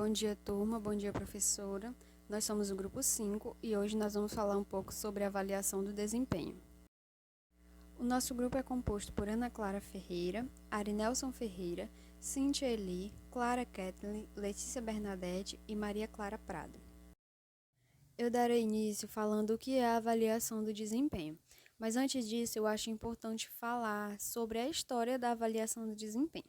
Bom dia, turma. Bom dia, professora. Nós somos o grupo 5 e hoje nós vamos falar um pouco sobre a avaliação do desempenho. O nosso grupo é composto por Ana Clara Ferreira, Arinelson Ferreira, Cíntia Eli, Clara Kathleen, Letícia Bernadette e Maria Clara Prado. Eu darei início falando o que é a avaliação do desempenho, mas antes disso eu acho importante falar sobre a história da avaliação do desempenho.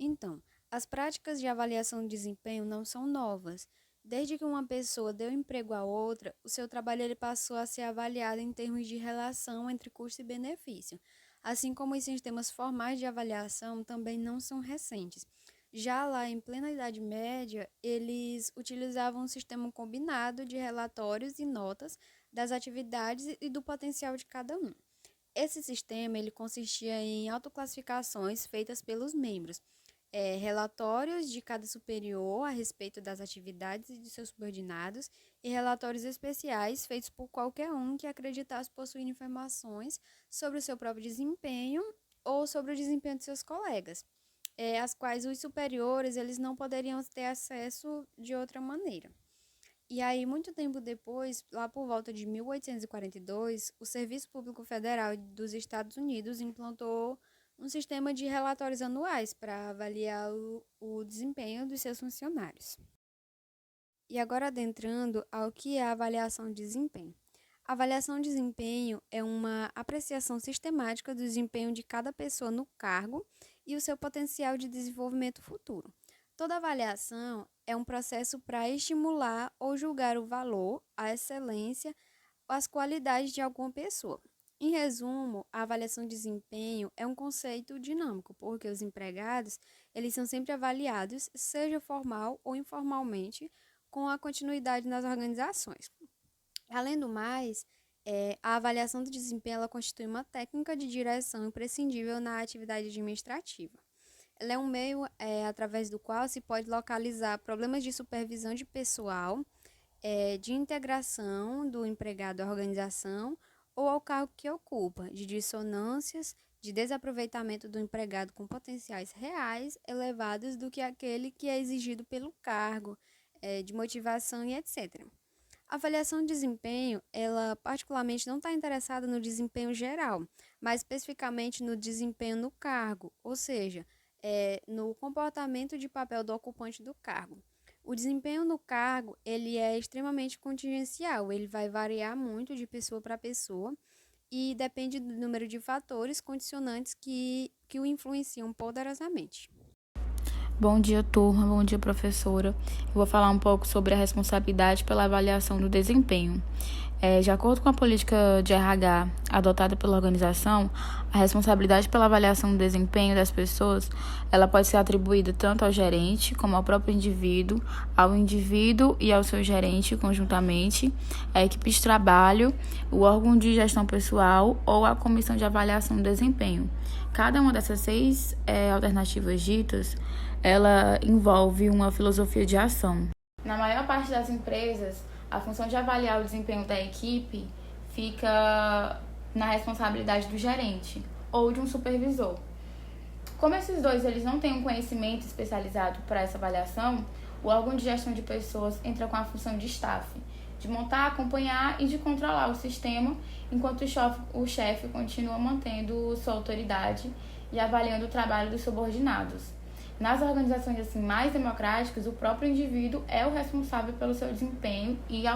Então, as práticas de avaliação de desempenho não são novas. Desde que uma pessoa deu emprego a outra, o seu trabalho ele passou a ser avaliado em termos de relação entre custo e benefício, assim como os sistemas formais de avaliação também não são recentes. Já lá em plena Idade Média, eles utilizavam um sistema combinado de relatórios e notas das atividades e do potencial de cada um. Esse sistema ele consistia em autoclassificações feitas pelos membros, relatórios de cada superior a respeito das atividades e de seus subordinados e relatórios especiais feitos por qualquer um que acreditasse possuir informações sobre o seu próprio desempenho ou sobre o desempenho de seus colegas, as quais os superiores eles não poderiam ter acesso de outra maneira. E aí, muito tempo depois, lá por volta de 1842, o Serviço Público Federal dos Estados Unidos implantou um sistema de relatórios anuais para avaliar o desempenho dos seus funcionários. E agora adentrando ao que é a avaliação de desempenho. A avaliação de desempenho é uma apreciação sistemática do desempenho de cada pessoa no cargo e o seu potencial de desenvolvimento futuro. Toda avaliação é um processo para estimular ou julgar o valor, a excelência ou as qualidades de alguma pessoa. Em resumo, a avaliação de desempenho é um conceito dinâmico, porque os empregados, eles são sempre avaliados, seja formal ou informalmente, com a continuidade nas organizações. Além do mais, a avaliação do desempenho ela constitui uma técnica de direção imprescindível na atividade administrativa. Ela é um meio através do qual se pode localizar problemas de supervisão de pessoal, de integração do empregado à organização ou ao cargo que ocupa, de dissonâncias, de desaproveitamento do empregado com potenciais reais elevados do que aquele que é exigido pelo cargo, de motivação e etc. A avaliação de desempenho, ela particularmente não está interessada no desempenho geral, mas especificamente no desempenho no cargo, ou seja, no comportamento de papel do ocupante do cargo. O desempenho no cargo, ele é extremamente contingencial, ele vai variar muito de pessoa para pessoa e depende do número de fatores condicionantes que o influenciam poderosamente. Bom dia, turma. Bom dia, professora. Eu vou falar um pouco sobre a responsabilidade pela avaliação do desempenho. De acordo com a política de RH adotada pela organização, a responsabilidade pela avaliação do desempenho das pessoas, ela pode ser atribuída tanto ao gerente como ao próprio indivíduo, ao indivíduo e ao seu gerente conjuntamente, a equipe de trabalho, o órgão de gestão pessoal ou a comissão de avaliação do desempenho. Cada uma dessas 6 alternativas ditas, ela envolve uma filosofia de ação. Na maior parte das empresas, a função de avaliar o desempenho da equipe fica na responsabilidade do gerente ou de um supervisor. Como esses dois eles não têm um conhecimento especializado para essa avaliação, o órgão de gestão de pessoas entra com a função de staff, de montar, acompanhar e de controlar o sistema, enquanto o chefe continua mantendo sua autoridade e avaliando o trabalho dos subordinados. Nas organizações assim, mais democráticas, o próprio indivíduo é o responsável pelo seu desempenho e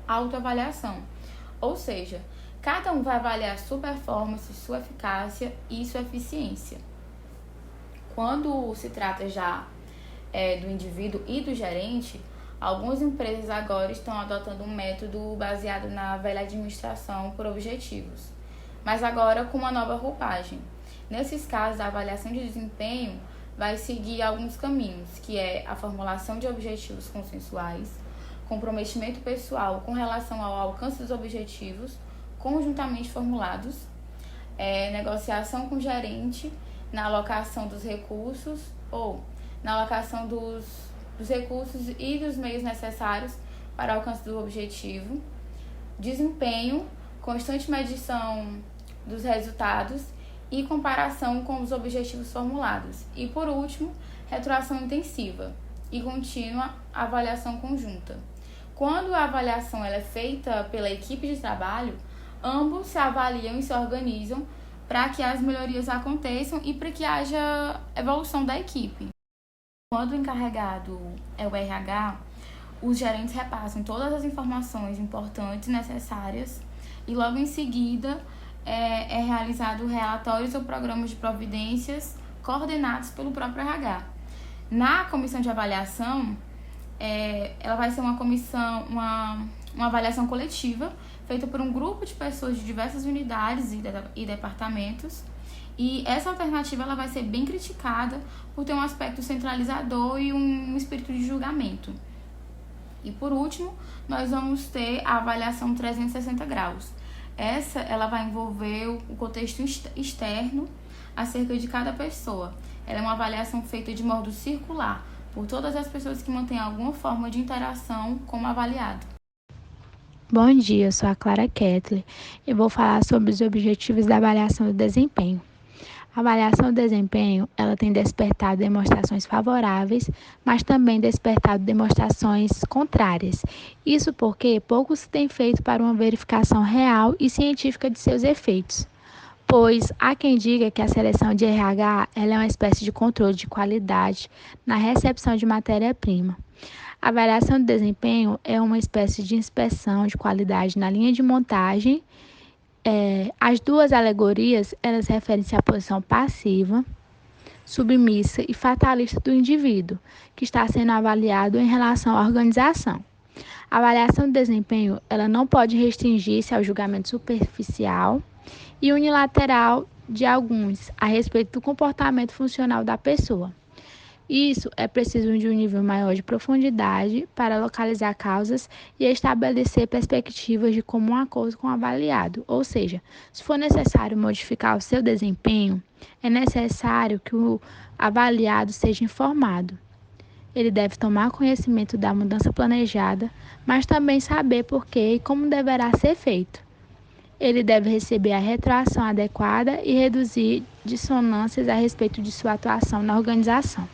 autoavaliação. Ou seja, cada um vai avaliar sua performance, sua eficácia e sua eficiência. Quando se trata já do indivíduo e do gerente, algumas empresas agora estão adotando um método baseado na velha administração por objetivos, mas agora com uma nova roupagem. Nesses casos, a avaliação de desempenho vai seguir alguns caminhos, que é a formulação de objetivos consensuais, comprometimento pessoal com relação ao alcance dos objetivos conjuntamente formulados, negociação com o gerente na alocação dos recursos ou na alocação dos recursos e dos meios necessários para o alcance do objetivo, desempenho, constante medição dos resultados e comparação com os objetivos formulados. E, por último, retroação intensiva, e contínua avaliação conjunta. Quando a avaliação ela é feita pela equipe de trabalho, ambos se avaliam e se organizam para que as melhorias aconteçam e para que haja evolução da equipe. Quando o encarregado é o RH, os gerentes repassam todas as informações importantes necessárias e logo em seguida é realizado relatórios ou programas de providências coordenados pelo próprio RH. Na comissão de avaliação, ela vai ser uma avaliação coletiva feita por um grupo de pessoas de diversas unidades e departamentos. E essa alternativa ela vai ser bem criticada por ter um aspecto centralizador e um espírito de julgamento. E por último, nós vamos ter a avaliação 360 graus. Essa ela vai envolver o contexto externo acerca de cada pessoa. Ela é uma avaliação feita de modo circular por todas as pessoas que mantêm alguma forma de interação com o avaliado. Bom dia, eu sou a Clara Kettler e vou falar sobre os objetivos da avaliação do desempenho. A avaliação do desempenho, ela tem despertado demonstrações favoráveis, mas também despertado demonstrações contrárias. Isso porque pouco se tem feito para uma verificação real e científica de seus efeitos. Pois há quem diga que a seleção de RH ela é uma espécie de controle de qualidade na recepção de matéria-prima. A avaliação de desempenho é uma espécie de inspeção de qualidade na linha de montagem. As duas alegorias elas referem-se à posição passiva, submissa e fatalista do indivíduo, que está sendo avaliado em relação à organização. A avaliação de desempenho ela não pode restringir-se ao julgamento superficial e unilateral de alguns a respeito do comportamento funcional da pessoa. Isso é preciso de um nível maior de profundidade para localizar causas e estabelecer perspectivas de comum acordo com o avaliado. Ou seja, se for necessário modificar o seu desempenho, é necessário que o avaliado seja informado. Ele deve tomar conhecimento da mudança planejada, mas também saber por que e como deverá ser feito. Ele deve receber a retroação adequada e reduzir dissonâncias a respeito de sua atuação na organização.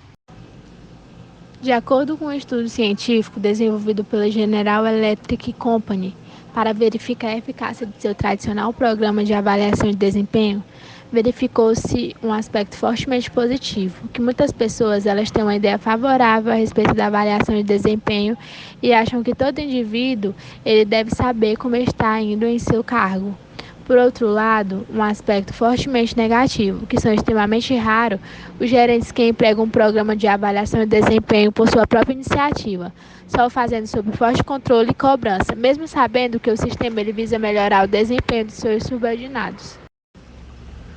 De acordo com um estudo científico desenvolvido pela General Electric Company para verificar a eficácia de seu tradicional programa de avaliação de desempenho, verificou-se um aspecto fortemente positivo, que muitas pessoas elas têm uma ideia favorável a respeito da avaliação de desempenho e acham que todo indivíduo ele deve saber como está indo em seu cargo. Por outro lado, um aspecto fortemente negativo, que são extremamente raros, os gerentes que empregam um programa de avaliação de desempenho por sua própria iniciativa, só o fazendo sob forte controle e cobrança, mesmo sabendo que o sistema ele visa melhorar o desempenho de seus subordinados.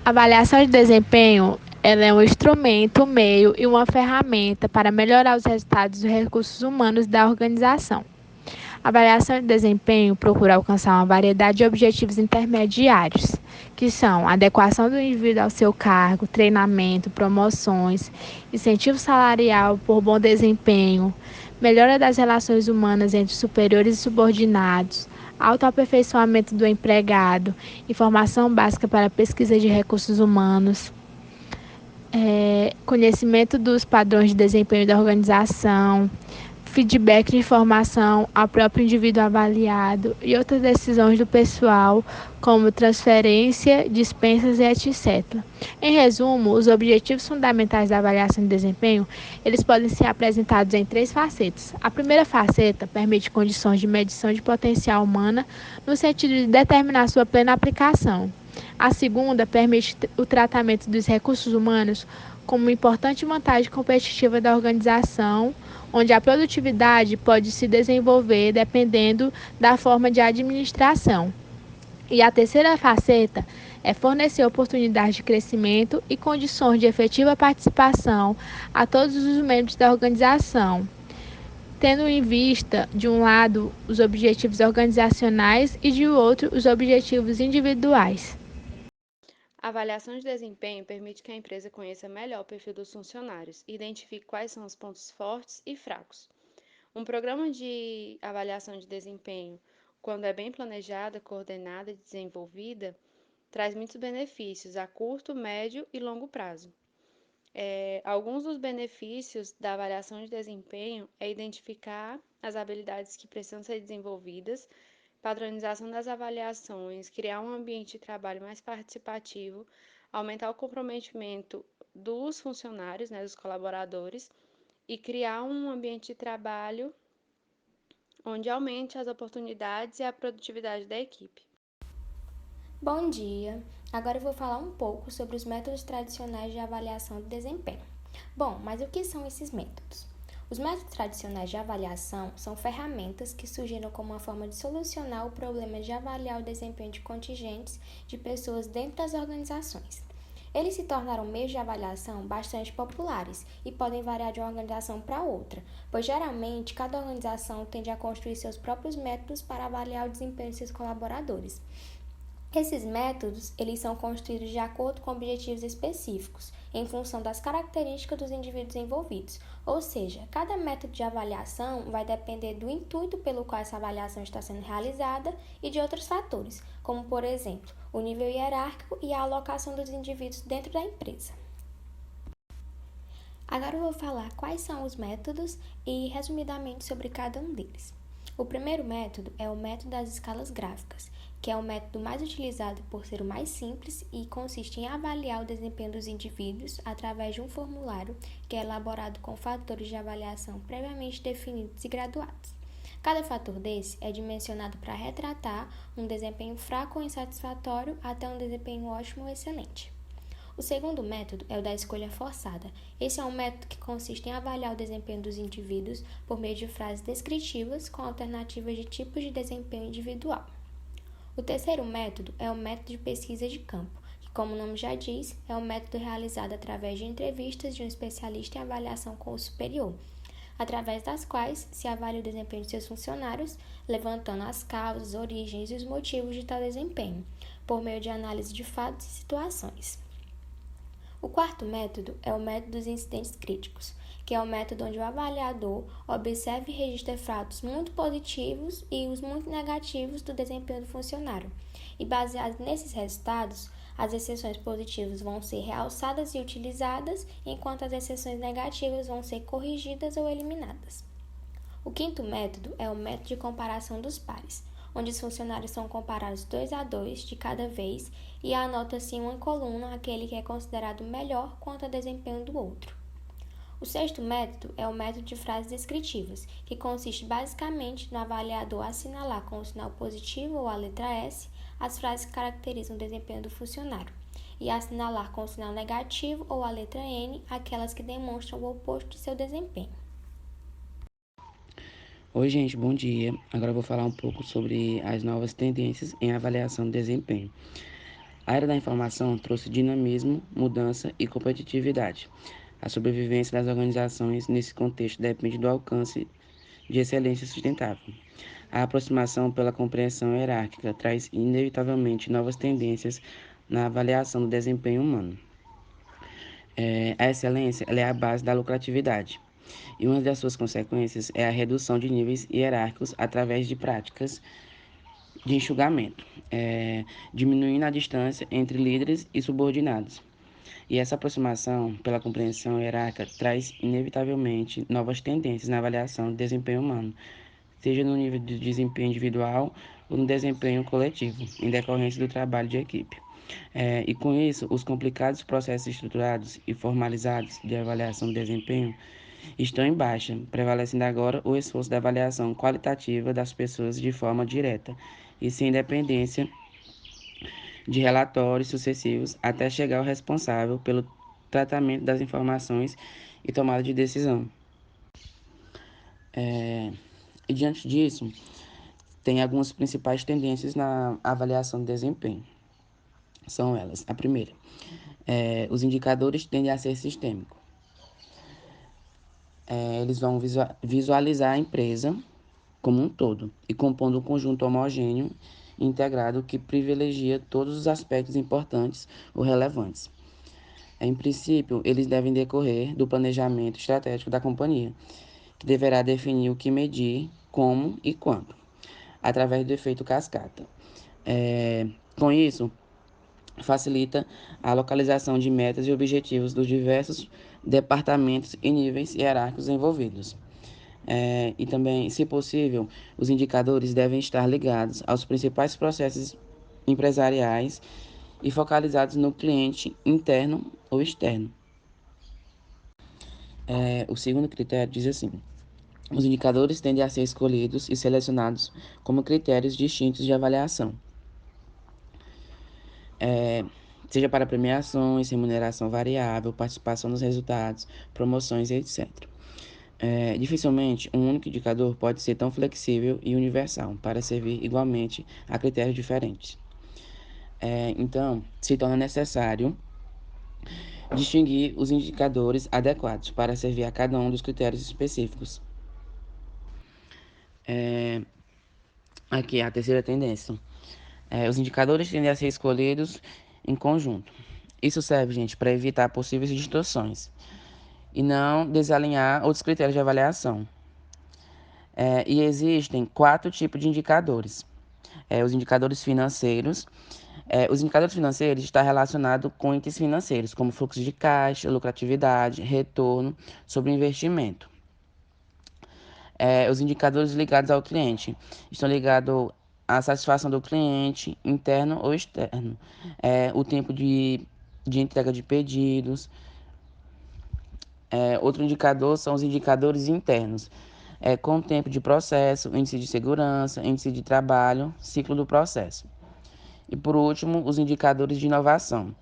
A avaliação de desempenho ela é um instrumento, um meio e uma ferramenta para melhorar os resultados dos recursos humanos da organização. A avaliação de desempenho procura alcançar uma variedade de objetivos intermediários, que são a adequação do indivíduo ao seu cargo, treinamento, promoções, incentivo salarial por bom desempenho, melhora das relações humanas entre superiores e subordinados, autoaperfeiçoamento do empregado, informação básica para pesquisa de recursos humanos, conhecimento dos padrões de desempenho da organização, feedback de informação ao próprio indivíduo avaliado e outras decisões do pessoal, como transferência, dispensas e etc. Em resumo, os objetivos fundamentais da avaliação de desempenho, eles podem ser apresentados em 3 facetas. A primeira faceta permite condições de medição de potencial humana no sentido de determinar sua plena aplicação. A segunda permite o tratamento dos recursos humanos como uma importante vantagem competitiva da organização, onde a produtividade pode se desenvolver dependendo da forma de administração. E a terceira faceta é fornecer oportunidades de crescimento e condições de efetiva participação a todos os membros da organização, tendo em vista, de um lado, os objetivos organizacionais e, de outro, os objetivos individuais. A avaliação de desempenho permite que a empresa conheça melhor o perfil dos funcionários e identifique quais são os pontos fortes e fracos. Um programa de avaliação de desempenho, quando é bem planejada, coordenada e desenvolvida, traz muitos benefícios a curto, médio e longo prazo. Alguns dos benefícios da avaliação de desempenho é identificar as habilidades que precisam ser desenvolvidas, padronização das avaliações, criar um ambiente de trabalho mais participativo, aumentar o comprometimento dos funcionários, né, dos colaboradores, e criar um ambiente de trabalho onde aumente as oportunidades e a produtividade da equipe. Bom dia! Agora eu vou falar um pouco sobre os métodos tradicionais de avaliação de desempenho. Bom, mas o que são esses métodos? Os métodos tradicionais de avaliação são ferramentas que surgiram como uma forma de solucionar o problema de avaliar o desempenho de contingentes de pessoas dentro das organizações. Eles se tornaram meios de avaliação bastante populares e podem variar de uma organização para outra, pois geralmente cada organização tende a construir seus próprios métodos para avaliar o desempenho de seus colaboradores. Esses métodos, eles são construídos de acordo com objetivos específicos, em função das características dos indivíduos envolvidos, ou seja, cada método de avaliação vai depender do intuito pelo qual essa avaliação está sendo realizada e de outros fatores, como, por exemplo, o nível hierárquico e a alocação dos indivíduos dentro da empresa. Agora eu vou falar quais são os métodos e, resumidamente, sobre cada um deles. O primeiro método é o método das escalas gráficas, que é o método mais utilizado por ser o mais simples e consiste em avaliar o desempenho dos indivíduos através de um formulário que é elaborado com fatores de avaliação previamente definidos e graduados. Cada fator desse é dimensionado para retratar um desempenho fraco ou insatisfatório até um desempenho ótimo ou excelente. O segundo método é o da escolha forçada. Esse é um método que consiste em avaliar o desempenho dos indivíduos por meio de frases descritivas com alternativas de tipos de desempenho individual. O terceiro método é o método de pesquisa de campo, que, como o nome já diz, é um método realizado através de entrevistas de um especialista em avaliação com o superior, através das quais se avalia o desempenho de seus funcionários, levantando as causas, origens e os motivos de tal desempenho, por meio de análise de fatos e situações. O quarto método é o método dos incidentes críticos, que é o método onde o avaliador observa e registra fatos muito positivos e os muito negativos do desempenho do funcionário. E baseado nesses resultados, as exceções positivas vão ser realçadas e utilizadas, enquanto as exceções negativas vão ser corrigidas ou eliminadas. O quinto método é o método de comparação dos pares, onde os funcionários são comparados 2 a 2 de cada vez e anota-se em uma coluna aquele que é considerado melhor quanto ao desempenho do outro. O sexto método é o método de frases descritivas, que consiste basicamente no avaliador assinalar com o sinal positivo ou a letra S as frases que caracterizam o desempenho do funcionário, e assinalar com o sinal negativo ou a letra N aquelas que demonstram o oposto de seu desempenho. Oi, gente, bom dia. Agora eu vou falar um pouco sobre as novas tendências em avaliação de desempenho. A era da informação trouxe dinamismo, mudança e competitividade. A sobrevivência das organizações nesse contexto depende do alcance de excelência sustentável. A aproximação pela compreensão hierárquica traz inevitavelmente novas tendências na avaliação do desempenho humano. A excelência ela é a base da lucratividade, e uma das suas consequências é a redução de níveis hierárquicos através de práticas de enxugamento, diminuindo a distância entre líderes e subordinados. E essa aproximação pela compreensão hierárquica traz inevitavelmente novas tendências na avaliação do desempenho humano, seja no nível de desempenho individual ou no desempenho coletivo, em decorrência do trabalho de equipe. E com isso, os complicados processos estruturados e formalizados de avaliação do desempenho estão em baixa, prevalecendo agora o esforço da avaliação qualitativa das pessoas de forma direta e sem dependência de relatórios sucessivos até chegar ao responsável pelo tratamento das informações e tomada de decisão. E diante disso, tem algumas principais tendências na avaliação do desempenho. São elas: a primeira, os indicadores tendem a ser sistêmicos. Eles vão visualizar a empresa como um todo e compondo um conjunto homogêneo e integrado que privilegia todos os aspectos importantes ou relevantes. Em princípio, eles devem decorrer do planejamento estratégico da companhia, que deverá definir o que medir, como e quando, através do efeito cascata. Com isso, facilita a localização de metas e objetivos dos diversos departamentos e níveis hierárquicos envolvidos. E também, se possível, os indicadores devem estar ligados aos principais processos empresariais e focalizados no cliente interno ou externo. O segundo critério diz assim: os indicadores tendem a ser escolhidos e selecionados como critérios distintos de avaliação, seja para premiações, remuneração variável, participação nos resultados, promoções, etc. Dificilmente um único indicador pode ser tão flexível e universal para servir igualmente a critérios diferentes. Então, se torna necessário distinguir os indicadores adequados para servir a cada um dos critérios específicos. Aqui a terceira tendência. Os indicadores tendem a ser escolhidos em conjunto. Isso serve, gente, para evitar possíveis distorções e não desalinhar outros critérios de avaliação. E existem 4 tipos de indicadores. Os indicadores financeiros. Os indicadores financeiros estão relacionados com itens financeiros, como fluxo de caixa, lucratividade, retorno sobre investimento. Os indicadores ligados ao cliente estão ligados à satisfação do cliente, interno ou externo. O tempo de entrega de pedidos. Outro indicador são os indicadores internos, com o tempo de processo, índice de segurança, índice de trabalho, ciclo do processo. E por último, os indicadores de inovação.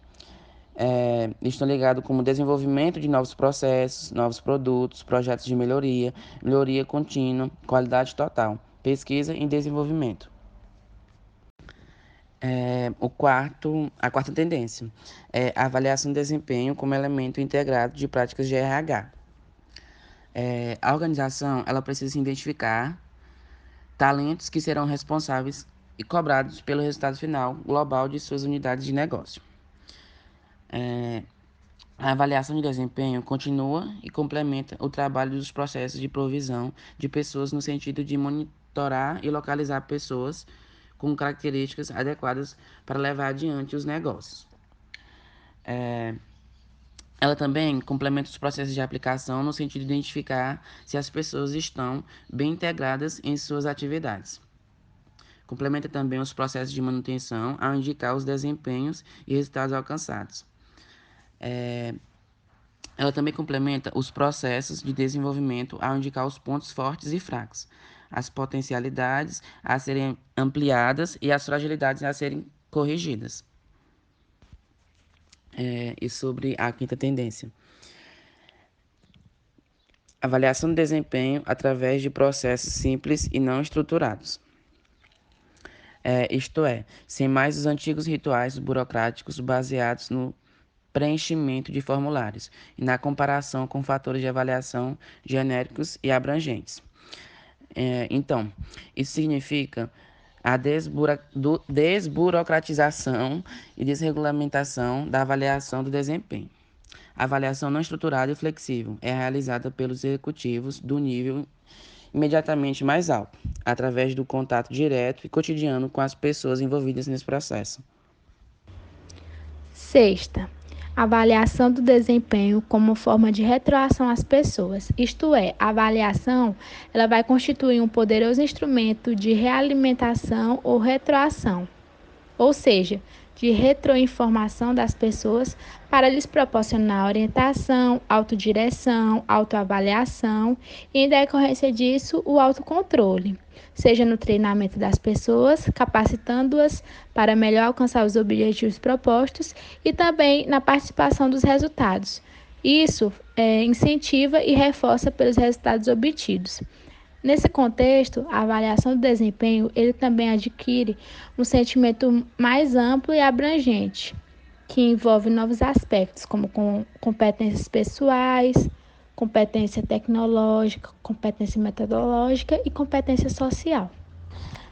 Estão ligados com o desenvolvimento de novos processos, novos produtos, projetos de melhoria, melhoria contínua, qualidade total, pesquisa e desenvolvimento. A quarta tendência é a avaliação de desempenho como elemento integrado de práticas de RH. A organização ela precisa identificar talentos que serão responsáveis e cobrados pelo resultado final global de suas unidades de negócio. A avaliação de desempenho continua e complementa o trabalho dos processos de provisão de pessoas no sentido de monitorar e localizar pessoas com características adequadas para levar adiante os negócios. Ela também complementa os processos de aplicação no sentido de identificar se as pessoas estão bem integradas em suas atividades. Complementa também os processos de manutenção ao indicar os desempenhos e resultados alcançados. Ela também complementa os processos de desenvolvimento ao indicar os pontos fortes e fracos, as potencialidades a serem ampliadas e as fragilidades a serem corrigidas. E sobre a quinta tendência. Avaliação do desempenho através de processos simples e não estruturados. Isto é, sem mais os antigos rituais burocráticos baseados no preenchimento de formulários e na comparação com fatores de avaliação genéricos e abrangentes. Então, isso significa a desburocratização e desregulamentação da avaliação do desempenho. A avaliação não estruturada e flexível é realizada pelos executivos do nível imediatamente mais alto, através do contato direto e cotidiano com as pessoas envolvidas nesse processo. Sexta, avaliação do desempenho como forma de retroação às pessoas. Isto é, a avaliação ela vai constituir um poderoso instrumento de realimentação ou retroação, ou seja, de retroinformação das pessoas para lhes proporcionar orientação, autodireção, autoavaliação e, em decorrência disso, o autocontrole, seja no treinamento das pessoas, capacitando-as para melhor alcançar os objetivos propostos e também na participação dos resultados. Isso incentiva e reforça pelos resultados obtidos. Nesse contexto, a avaliação do desempenho ele também adquire um sentimento mais amplo e abrangente, que envolve novos aspectos, como competências pessoais, competência tecnológica, competência metodológica e competência social.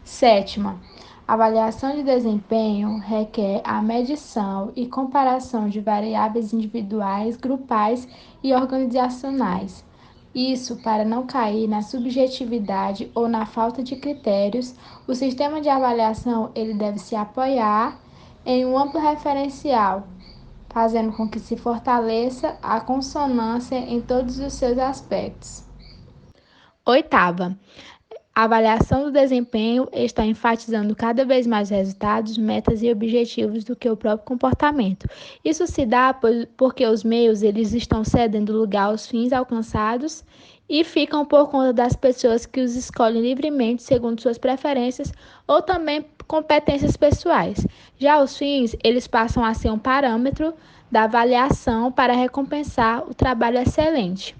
Sétima, a avaliação de desempenho requer a medição e comparação de variáveis individuais, grupais e organizacionais. Isso para não cair na subjetividade ou na falta de critérios, o sistema de avaliação ele deve se apoiar em um amplo referencial, fazendo com que se fortaleça a consonância em todos os seus aspectos. Oitava, a avaliação do desempenho está enfatizando cada vez mais resultados, metas e objetivos do que o próprio comportamento. Isso se dá porque os meios eles estão cedendo lugar aos fins alcançados e ficam por conta das pessoas que os escolhem livremente segundo suas preferências ou também competências pessoais. Já os fins, eles passam a ser um parâmetro da avaliação para recompensar o trabalho excelente.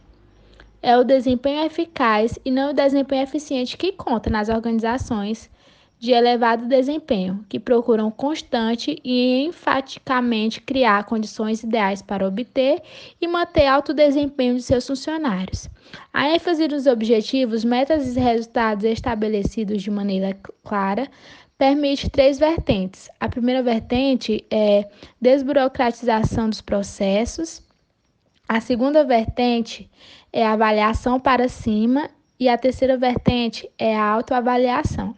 É o desempenho eficaz e não o desempenho eficiente que conta nas organizações de elevado desempenho, que procuram constante e enfaticamente criar condições ideais para obter e manter alto desempenho de seus funcionários. A ênfase nos objetivos, metas e resultados estabelecidos de maneira clara permite três vertentes. A primeira vertente é desburocratização dos processos. A segunda vertente é a avaliação para cima e a terceira vertente é a autoavaliação.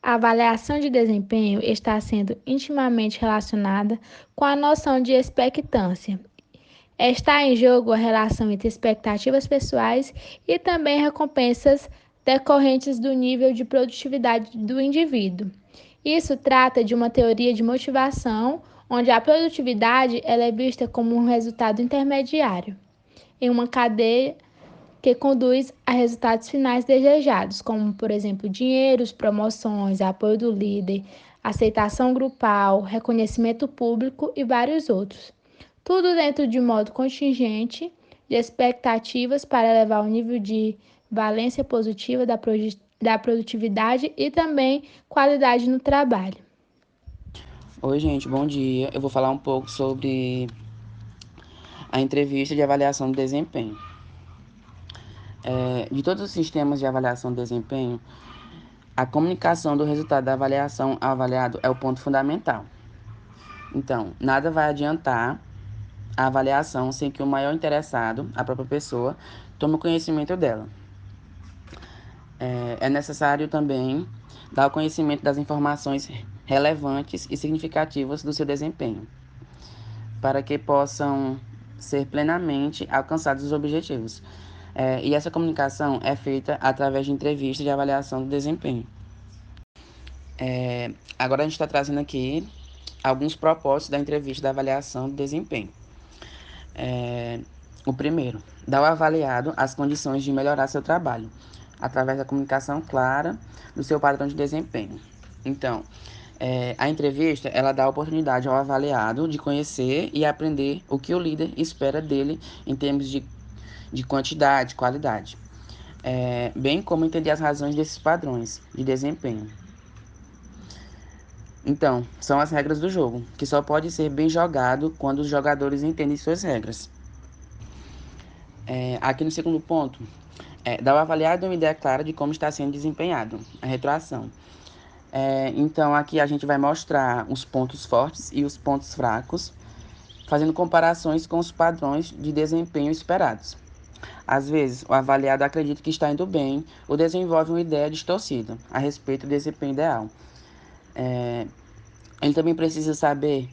A avaliação de desempenho está sendo intimamente relacionada com a noção de expectância. Está em jogo a relação entre expectativas pessoais e também recompensas decorrentes do nível de produtividade do indivíduo. Isso trata de uma teoria de motivação, onde a produtividade ela é vista como um resultado intermediário em uma cadeia que conduz a resultados finais desejados, como, por exemplo, dinheiros, promoções, apoio do líder, aceitação grupal, reconhecimento público e vários outros. Tudo dentro de modo contingente de expectativas para elevar o nível de valência positiva da produtividade e também qualidade no trabalho. Oi, gente, bom dia. Eu vou falar um pouco sobre a entrevista de avaliação do desempenho. De todos os sistemas de avaliação do desempenho, a comunicação do resultado da avaliação ao avaliado é o ponto fundamental. Então, nada vai adiantar a avaliação sem que o maior interessado, a própria pessoa, tome conhecimento dela. É necessário também dar o conhecimento das informações relevantes e significativas do seu desempenho, para que possam ser plenamente alcançados os objetivos. E essa comunicação é feita através de entrevistas de avaliação do desempenho. Agora a gente está trazendo aqui alguns propósitos da entrevista de avaliação do desempenho. O primeiro, dar ao avaliado as condições de melhorar seu trabalho, através da comunicação clara do seu padrão de desempenho. Então, a entrevista, ela dá a oportunidade ao avaliado de conhecer e aprender o que o líder espera dele em termos de quantidade, qualidade, bem como entender as razões desses padrões de desempenho. Então, são as regras do jogo, que só pode ser bem jogado quando os jogadores entendem suas regras. Aqui no segundo ponto, dar ao avaliado uma ideia clara de como está sendo desempenhado, a retroação. Então, aqui a gente vai mostrar os pontos fortes e os pontos fracos, fazendo comparações com os padrões de desempenho esperados. Às vezes, o avaliado acredita que está indo bem ou desenvolve uma ideia distorcida a respeito do desempenho ideal. Ele também precisa saber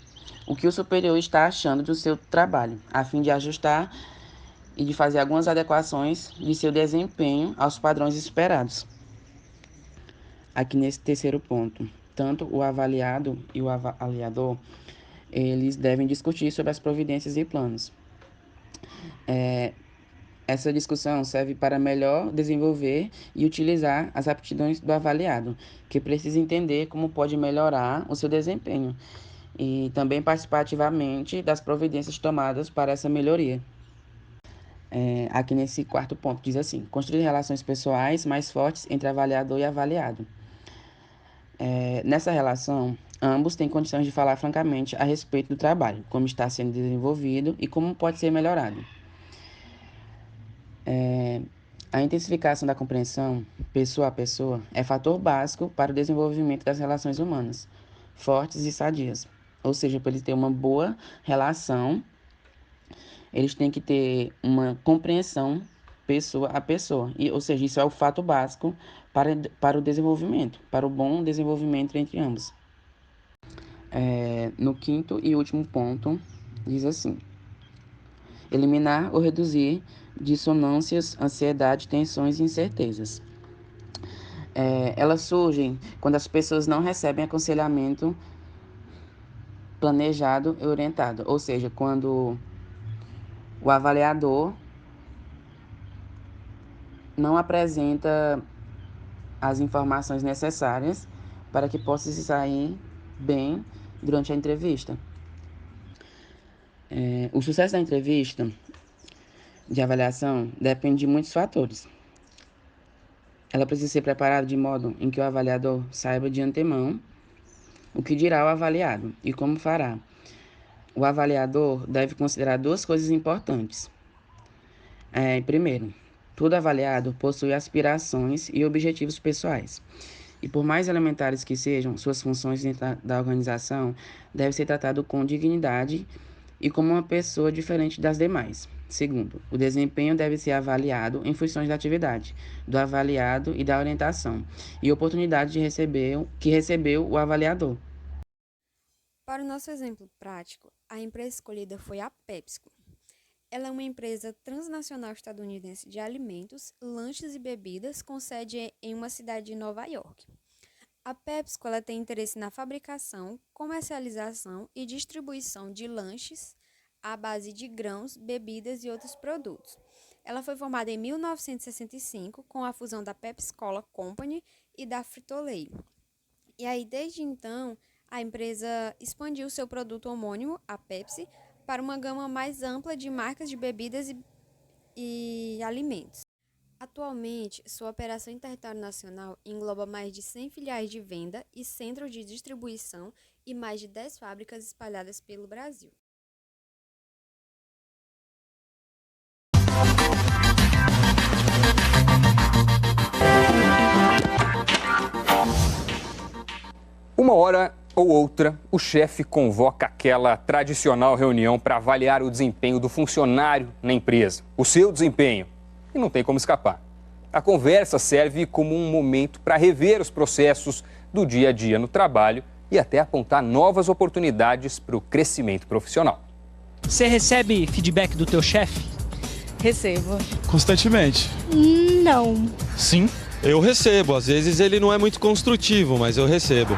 o que o superior está achando do seu trabalho, a fim de ajustar e de fazer algumas adequações de seu desempenho aos padrões esperados. Aqui nesse terceiro ponto, tanto o avaliado e o avaliador, eles devem discutir sobre as providências e planos. Essa discussão serve para melhor desenvolver e utilizar as aptidões do avaliado, que precisa entender como pode melhorar o seu desempenho e também participar ativamente das providências tomadas para essa melhoria. Aqui nesse quarto ponto diz assim: construir relações pessoais mais fortes entre avaliador e avaliado. Nessa relação, ambos têm condições de falar francamente a respeito do trabalho, como está sendo desenvolvido e como pode ser melhorado. A intensificação da compreensão, pessoa a pessoa, é fator básico para o desenvolvimento das relações humanas, fortes e sadias. Ou seja, para eles terem uma boa relação, eles têm que ter uma compreensão pessoa a pessoa. Ou seja, isso é o fato básico para o desenvolvimento, para o bom desenvolvimento entre ambos. No quinto e último ponto, diz assim: eliminar ou reduzir dissonâncias, ansiedade, tensões e incertezas. Elas surgem quando as pessoas não recebem aconselhamento planejado e orientado, ou seja, quando o avaliador não apresenta as informações necessárias para que possa se sair bem durante a entrevista. O sucesso da entrevista de avaliação depende de muitos fatores. Ela precisa ser preparada de modo em que o avaliador saiba de antemão o que dirá o avaliado e como fará. O avaliador deve considerar duas coisas importantes. Primeiro, todo avaliado possui aspirações e objetivos pessoais. E por mais elementares que sejam suas funções dentro da organização, deve ser tratado com dignidade e como uma pessoa diferente das demais. Segundo, o desempenho deve ser avaliado em funções da atividade, do avaliado e da orientação, e oportunidade que recebeu o avaliador. Para o nosso exemplo prático, a empresa escolhida foi a PepsiCo. Ela é uma empresa transnacional estadunidense de alimentos, lanches e bebidas com sede em uma cidade de Nova York. A PepsiCo ela tem interesse na fabricação, comercialização e distribuição de lanches à base de grãos, bebidas e outros produtos. Ela foi formada em 1965 com a fusão da Pepsi-Cola Company e da Frito-Lay. E aí, desde então, a empresa expandiu seu produto homônimo, a Pepsi, para uma gama mais ampla de marcas de bebidas e alimentos. Atualmente, sua operação em território nacional engloba mais de 100 filiais de venda e centros de distribuição e mais de 10 fábricas espalhadas pelo Brasil. Uma hora ou outra, o chefe convoca aquela tradicional reunião para avaliar o desempenho do funcionário na empresa, o seu desempenho. E não tem como escapar. A conversa serve como um momento para rever os processos do dia a dia no trabalho e até apontar novas oportunidades para o crescimento profissional. Você recebe feedback do teu chefe? Recebo. Constantemente? Não. Sim, eu recebo. Às vezes ele não é muito construtivo, mas eu recebo.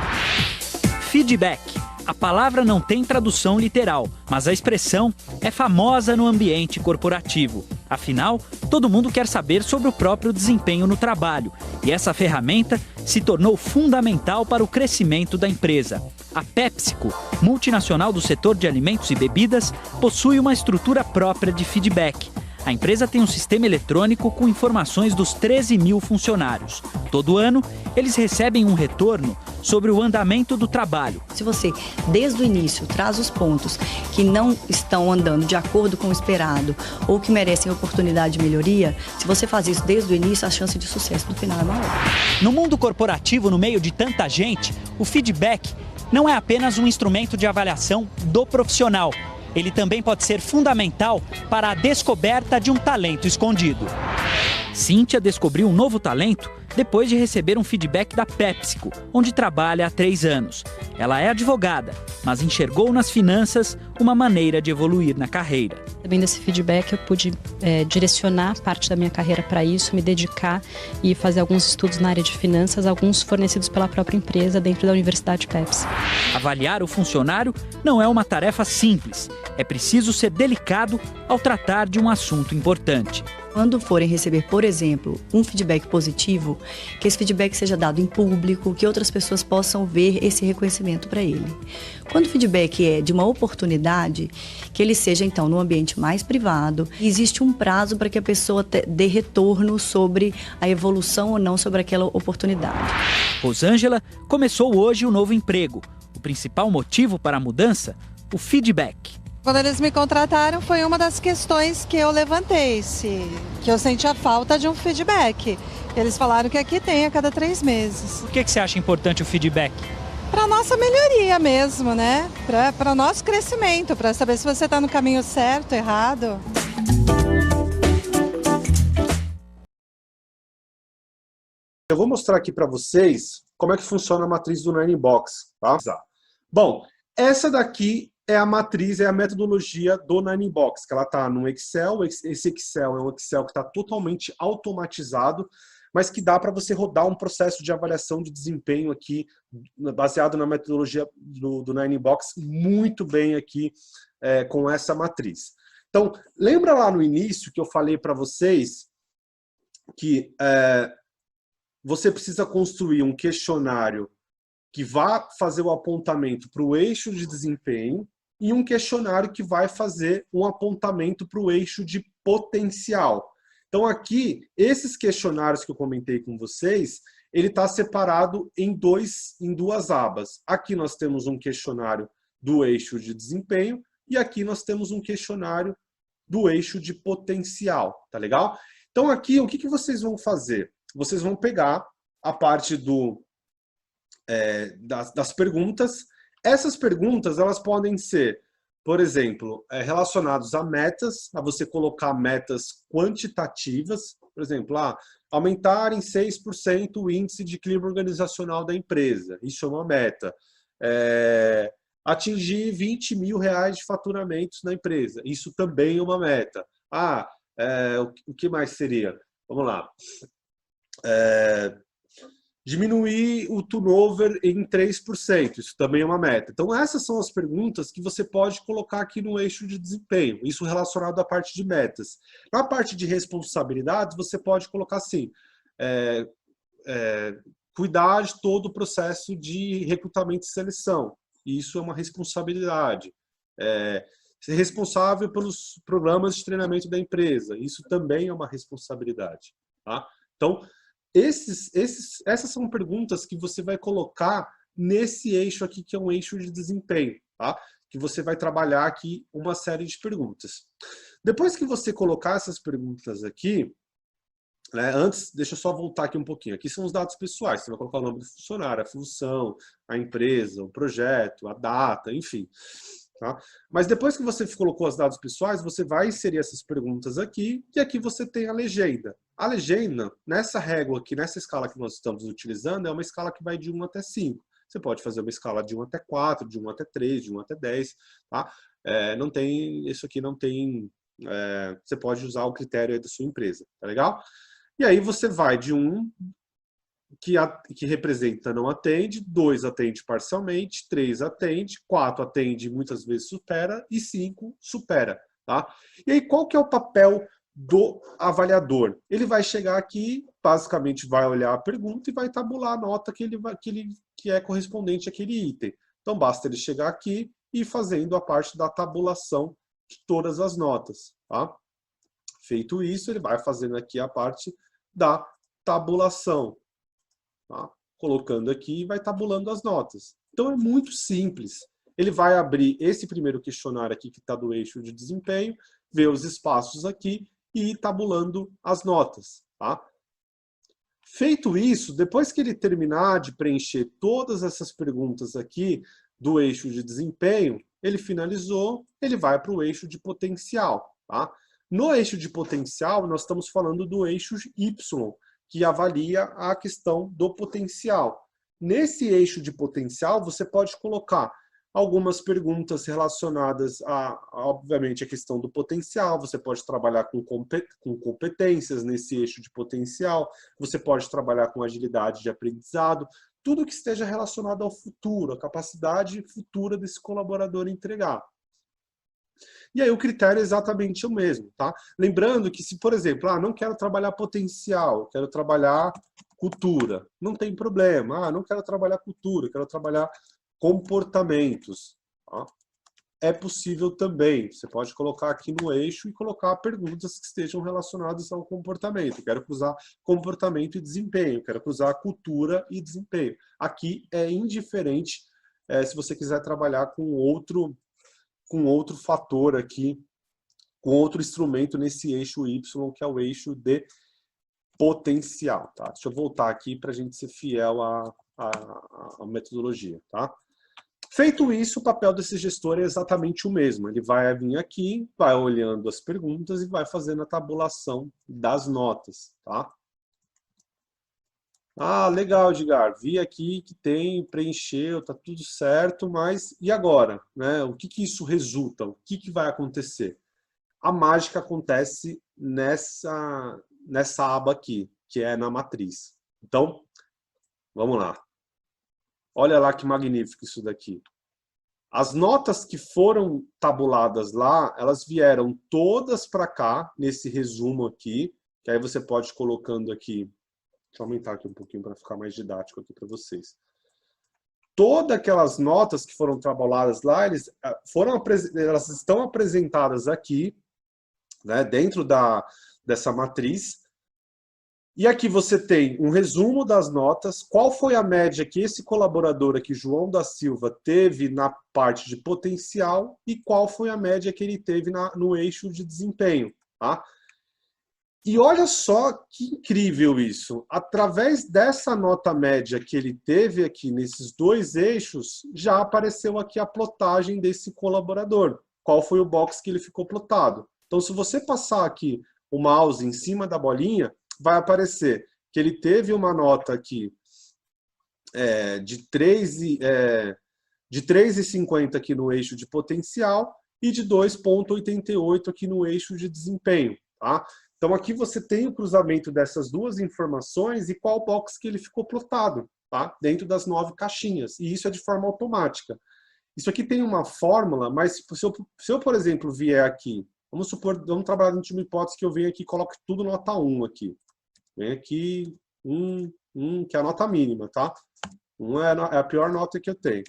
Feedback. A palavra não tem tradução literal, mas a expressão é famosa no ambiente corporativo. Afinal, todo mundo quer saber sobre o próprio desempenho no trabalho. E essa ferramenta se tornou fundamental para o crescimento da empresa. A PepsiCo, multinacional do setor de alimentos e bebidas, possui uma estrutura própria de feedback. A empresa tem um sistema eletrônico com informações dos 13 mil funcionários. Todo ano, eles recebem um retorno sobre o andamento do trabalho. Se você, desde o início, traz os pontos que não estão andando de acordo com o esperado ou que merecem oportunidade de melhoria, se você faz isso desde o início, a chance de sucesso no final é maior. No mundo corporativo, no meio de tanta gente, o feedback não é apenas um instrumento de avaliação do profissional. Ele também pode ser fundamental para a descoberta de um talento escondido. Cíntia descobriu um novo talento depois de receber um feedback da PepsiCo, onde trabalha há 3 anos. Ela é advogada, mas enxergou nas finanças uma maneira de evoluir na carreira. Recebendo esse feedback, eu pude direcionar parte da minha carreira para isso, me dedicar e fazer alguns estudos na área de finanças, alguns fornecidos pela própria empresa dentro da Universidade Pepsi. Avaliar o funcionário não é uma tarefa simples. É preciso ser delicado ao tratar de um assunto importante. Quando forem receber, por exemplo, um feedback positivo, que esse feedback seja dado em público, que outras pessoas possam ver esse reconhecimento para ele. Quando o feedback é de uma oportunidade, que ele seja então num ambiente mais privado, existe um prazo para que a pessoa dê retorno sobre a evolução ou não sobre aquela oportunidade. Rosângela começou hoje um novo emprego. O principal motivo para a mudança? O feedback. Quando eles me contrataram, foi uma das questões que eu levantei, que eu sentia falta de um feedback. Eles falaram que aqui tem a cada 3 meses. Por que você acha importante o feedback? Para nossa melhoria mesmo, né? Para o nosso crescimento, para saber se você está no caminho certo, errado. Eu vou mostrar aqui para vocês como é que funciona a matriz do Learning Box, tá? Bom, essa daqui é a matriz, é a metodologia do Ninebox, que ela está no Excel. Esse Excel é um Excel que está totalmente automatizado, mas que dá para você rodar um processo de avaliação de desempenho aqui, baseado na metodologia do Ninebox, muito bem aqui com essa matriz. Então, lembra lá no início que eu falei para vocês que você precisa construir um questionário que vá fazer o apontamento para o eixo de desempenho e um questionário que vai fazer um apontamento para o eixo de potencial. Então aqui, esses questionários que eu comentei com vocês, ele está separado em duas abas. Aqui nós temos um questionário do eixo de desempenho e aqui nós temos um questionário do eixo de potencial, tá legal? Então aqui, o que vocês vão fazer? Vocês vão pegar a parte das perguntas. Essas perguntas, elas podem ser, por exemplo, relacionadas a metas, a você colocar metas quantitativas, por exemplo, aumentar em 6% o índice de equilíbrio organizacional da empresa, isso é uma meta. Atingir R$20 mil de faturamentos na empresa, isso também é uma meta. O que mais seria? Vamos lá. Diminuir o turnover em 3%, isso também é uma meta. Então essas são as perguntas que você pode colocar aqui no eixo de desempenho, isso relacionado à parte de metas. Na parte de responsabilidades, você pode colocar assim, cuidar de todo o processo de recrutamento e seleção, isso é uma responsabilidade. Ser responsável pelos programas de treinamento da empresa, isso também é uma responsabilidade. Tá? Então, essas são perguntas que você vai colocar nesse eixo aqui, que é um eixo de desempenho, tá? Que você vai trabalhar aqui uma série de perguntas. Depois que você colocar essas perguntas aqui, antes, deixa eu só voltar aqui um pouquinho. Aqui são os dados pessoais, você vai colocar o nome do funcionário, a função, a empresa, o projeto, a data, enfim. Tá? Mas depois que você colocou os dados pessoais, você vai inserir essas perguntas aqui, e aqui você tem a legenda. A legenda, nessa régua aqui, nessa escala que nós estamos utilizando, é uma escala que vai de 1 até 5. Você pode fazer uma escala de 1 até 4, de 1 até 3, de 1 até 10. Tá? Não tem, isso aqui não tem... você pode usar o critério aí da sua empresa, tá legal? E aí você vai de 1, que representa não atende, 2 atende parcialmente, 3 atende, 4 atende muitas vezes supera e 5 supera. Tá? E aí qual que é o papel do avaliador? Ele vai chegar aqui, basicamente vai olhar a pergunta e vai tabular a nota que é correspondente àquele item. Então basta ele chegar aqui e ir fazendo a parte da tabulação de todas as notas. Tá? Feito isso, ele vai fazendo aqui a parte da tabulação. Tá? Colocando aqui e vai tabulando as notas. Então é muito simples. Ele vai abrir esse primeiro questionário aqui que está do eixo de desempenho, ver os espaços aqui e ir tabulando as notas. Tá? Feito isso, depois que ele terminar de preencher todas essas perguntas aqui do eixo de desempenho, ele finalizou, ele vai para o eixo de potencial. Tá? No eixo de potencial, nós estamos falando do eixo Y, que avalia a questão do potencial. Nesse eixo de potencial, você pode colocar algumas perguntas relacionadas obviamente, a questão do potencial. Você pode trabalhar com competências nesse eixo de potencial. Você pode trabalhar com agilidade de aprendizado. Tudo que esteja relacionado ao futuro, a capacidade futura desse colaborador entregar. E aí o critério é exatamente o mesmo, tá? Lembrando que se, por exemplo, não quero trabalhar potencial, quero trabalhar cultura, não tem problema. Não quero trabalhar cultura, quero trabalhar comportamentos. Tá? É possível também. Você pode colocar aqui no eixo e colocar perguntas que estejam relacionadas ao comportamento. Quero cruzar comportamento e desempenho, quero cruzar cultura e desempenho. Aqui é indiferente se você quiser trabalhar com outro fator aqui, com outro instrumento nesse eixo Y, que é o eixo de potencial. Tá? Deixa eu voltar aqui para a gente ser fiel à metodologia. Tá? Feito isso, o papel desse gestor é exatamente o mesmo. Ele vai vir aqui, vai olhando as perguntas e vai fazendo a tabulação das notas. Tá? Ah, legal, Edgar. Vi aqui que tem, preencheu, tá tudo certo, mas e agora? Né? O que que isso resulta? O que que vai acontecer? A mágica acontece nessa aba aqui, que é na matriz. Então, vamos lá. Olha lá que magnífico isso daqui. As notas que foram tabuladas lá, elas vieram todas para cá, nesse resumo aqui, que aí você pode ir colocando aqui. Deixa eu aumentar aqui um pouquinho para ficar mais didático aqui para vocês. Todas aquelas notas que foram tabuladas lá, elas estão apresentadas aqui, né, dentro dessa matriz. E aqui você tem um resumo das notas, qual foi a média que esse colaborador aqui, João da Silva, teve na parte de potencial e qual foi a média que ele teve no eixo de desempenho. Tá? E olha só que incrível isso. Através dessa nota média que ele teve aqui nesses dois eixos, já apareceu aqui a plotagem desse colaborador. Qual foi o box que ele ficou plotado. Então, se você passar aqui o mouse em cima da bolinha, vai aparecer que ele teve uma nota aqui de 3,50 aqui no eixo de potencial e de 2,88 aqui no eixo de desempenho. Tá? Então aqui você tem o cruzamento dessas duas informações e qual box que ele ficou plotado, tá? Dentro das 9 caixinhas. E isso é de forma automática. Isso aqui tem uma fórmula, mas se eu por exemplo, vier aqui, vamos trabalhar dentro de uma hipótese que eu venho aqui e coloque tudo nota 1 aqui. Vem aqui, que é a nota mínima, tá? 1 é a pior nota que eu tenho.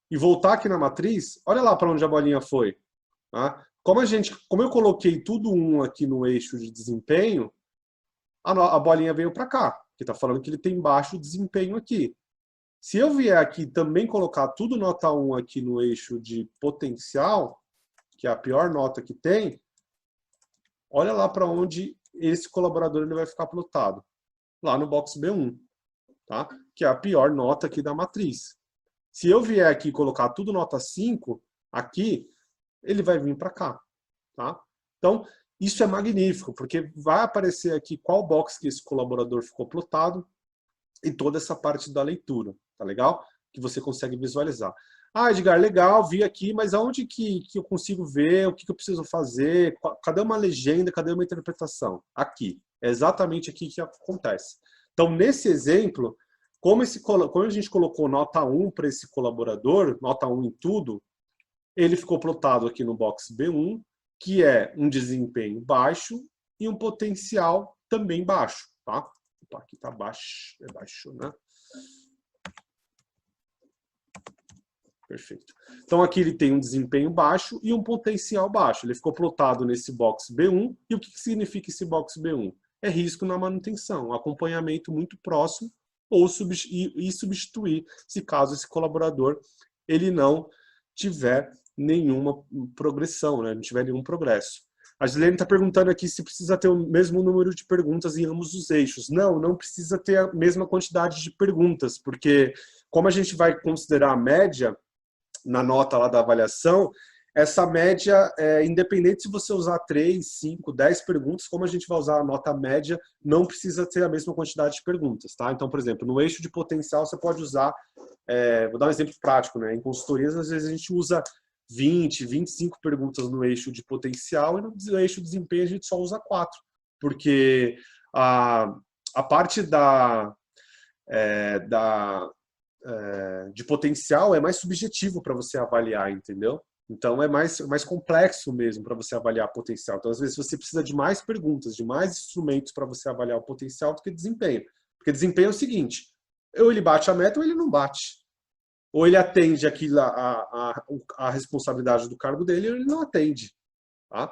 E voltar aqui na matriz, olha lá para onde a bolinha foi. Tá? Como eu coloquei tudo 1 aqui no eixo de desempenho, a bolinha veio para cá, que está falando que ele tem baixo desempenho aqui. Se eu vier aqui também colocar tudo nota 1 aqui no eixo de potencial, que é a pior nota que tem, olha lá para onde esse colaborador ele vai ficar plotado. Lá no box B1, tá? Que é a pior nota aqui da matriz. Se eu vier aqui e colocar tudo nota 5, aqui, ele vai vir para cá. Tá? Então, isso é magnífico, porque vai aparecer aqui qual box que esse colaborador ficou plotado e toda essa parte da leitura. Tá legal? Que você consegue visualizar. Ah, Edgar, legal, vi aqui, mas aonde que eu consigo ver? O que eu preciso fazer? Cadê uma legenda? Cadê uma interpretação? Aqui. É exatamente aqui que acontece. Então, nesse exemplo, como a gente colocou nota 1 para esse colaborador, nota 1 em tudo, ele ficou plotado aqui no box B1, que é um desempenho baixo e um potencial também baixo. Tá? Opa, aqui está baixo, é baixo, né? Perfeito. Então aqui ele tem um desempenho baixo e um potencial baixo. Ele ficou plotado nesse box B1. E o que significa esse box B1? É risco na manutenção, acompanhamento muito próximo ou substituir, se caso esse colaborador ele não tiver nenhuma progressão, né? Não tiver nenhum progresso. A Gislene está perguntando aqui se precisa ter o mesmo número de perguntas em ambos os eixos. Não precisa ter a mesma quantidade de perguntas, porque como a gente vai considerar a média na nota lá da avaliação, essa média, independente se você usar 3, 5, 10 perguntas, como a gente vai usar a nota média, não precisa ter a mesma quantidade de perguntas. Tá? Então, por exemplo, no eixo de potencial você pode usar, vou dar um exemplo prático, né? Em consultorias, às vezes a gente usa 20, 25 perguntas no eixo de potencial e no eixo de desempenho a gente só usa 4. Porque a parte de potencial é mais subjetivo para você avaliar, entendeu? Então é mais complexo mesmo para você avaliar potencial. Então às vezes você precisa de mais perguntas, de mais instrumentos para você avaliar o potencial do que desempenho. Porque desempenho é o seguinte, ou ele bate a meta ou ele não bate. Ou ele atende aquilo, a responsabilidade do cargo dele ou ele não atende. Tá?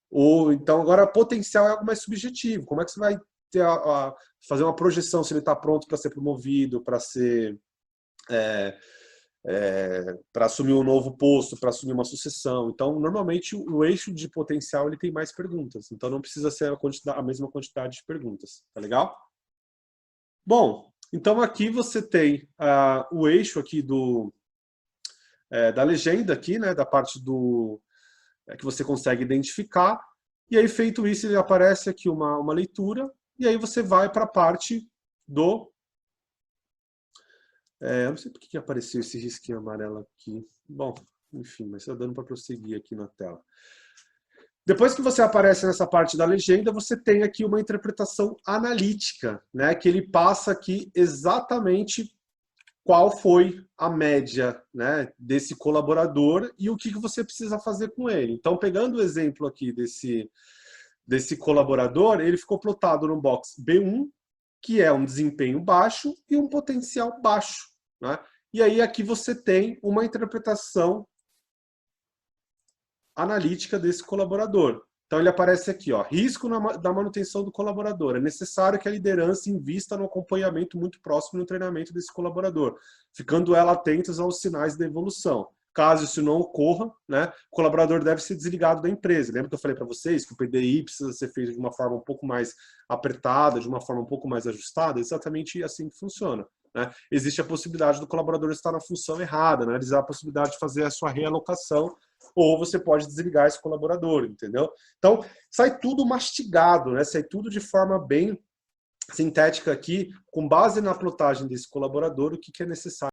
Ou então agora potencial é algo mais subjetivo. Como é que você vai fazer uma projeção se ele está pronto para ser promovido, para ser para assumir um novo posto, para assumir uma sucessão. Então, normalmente, o eixo de potencial ele tem mais perguntas. Então, não precisa ser a mesma quantidade de perguntas. Tá legal? Bom, então aqui você tem o eixo aqui da legenda, aqui, né, da parte que você consegue identificar. E aí, feito isso, ele aparece aqui uma leitura. E aí você vai para a parte do Eu não sei por que apareceu esse risquinho amarelo aqui. Bom, enfim, mas está dando para prosseguir aqui na tela. Depois que você aparece nessa parte da legenda, você tem aqui uma interpretação analítica, né, que ele passa aqui exatamente qual foi a média, né, desse colaborador e o que você precisa fazer com ele. Então, pegando o exemplo aqui desse colaborador, ele ficou plotado no box B1, que é um desempenho baixo e um potencial baixo, né? E aí aqui você tem uma interpretação analítica desse colaborador. Então ele aparece aqui, ó, risco da manutenção do colaborador. É necessário que a liderança invista no acompanhamento muito próximo no treinamento desse colaborador, ficando ela atentos aos sinais da evolução. Caso isso não ocorra, né, o colaborador deve ser desligado da empresa. Lembra que eu falei para vocês que o PDI precisa ser feito de uma forma um pouco mais apertada, de uma forma um pouco mais ajustada? É exatamente assim que funciona, né? Existe a possibilidade do colaborador estar na função errada, né? Existe a possibilidade de fazer a sua realocação, ou você pode desligar esse colaborador, entendeu? Então, sai tudo mastigado, né? Sai tudo de forma bem sintética aqui, com base na plotagem desse colaborador, o que é necessário.